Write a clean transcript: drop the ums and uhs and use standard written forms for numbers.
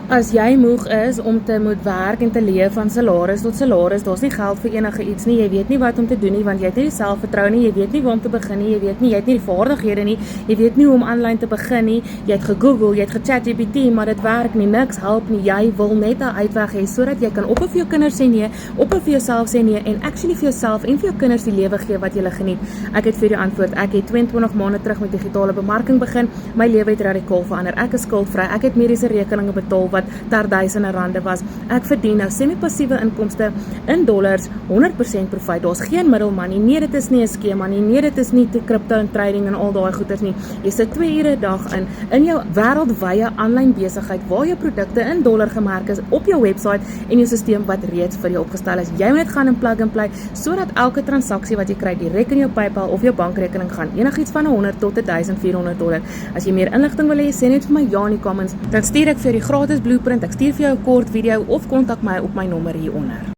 As jy moeg is om te moet werk en te leef van salaris tot salaris, daar's nie geld vir enige iets nie, jy weet nie wat om te doen nie, want jy het nie die selfvertroue nie, jy weet nie waar om te begin nie, jy weet nie, jy het nie die vaardighede nie, jy weet nie hoe om aanlyn te begin nie, jy het gegoogel, jy het ge-ChatGPT, maar dit werk nie, niks help nie, jy wil net 'n uitweg hê, sodat jy kan op vir jou kinders sê nee, op vir jouself sê nee, en actually vir jouself en vir jou kinders die lewe gee wat jy geniet. Ek het vir jou antwoord, ek het 22 maande terug met digitale bemarking begin, my lewe het radikaal verander, ek is skuldvry, ek het mediese rekeninge betaal wat ter duisende rande was. Ek verdien nou semi-passiewe inkomste in dollars, 100% profit. Daar's geen middelman nie. Nee, dit is nie 'n skema nie. Nee, dit is nie te crypto en trading en al daai goeders nie. Jy sit 2 ure 'n dag in jou wêreldwye aanlyn besigheid waar jou produkte in dollar gemerk is op jou webwerf en jou stelsel wat reeds vir jou opgestel is. Jy moet net gaan en plug and play sodat elke transaksie wat jy kry direk in jou PayPal of jou bankrekening gaan. Enigiets van 100 tot 1400 dollar. As jy meer inligting wil hê, sê net vir my ja in die comments. Dan stuur ek vir jou die gratis blueprint. Ek stuur vir jou 'n kort video of kontak my op my nommer hieronder.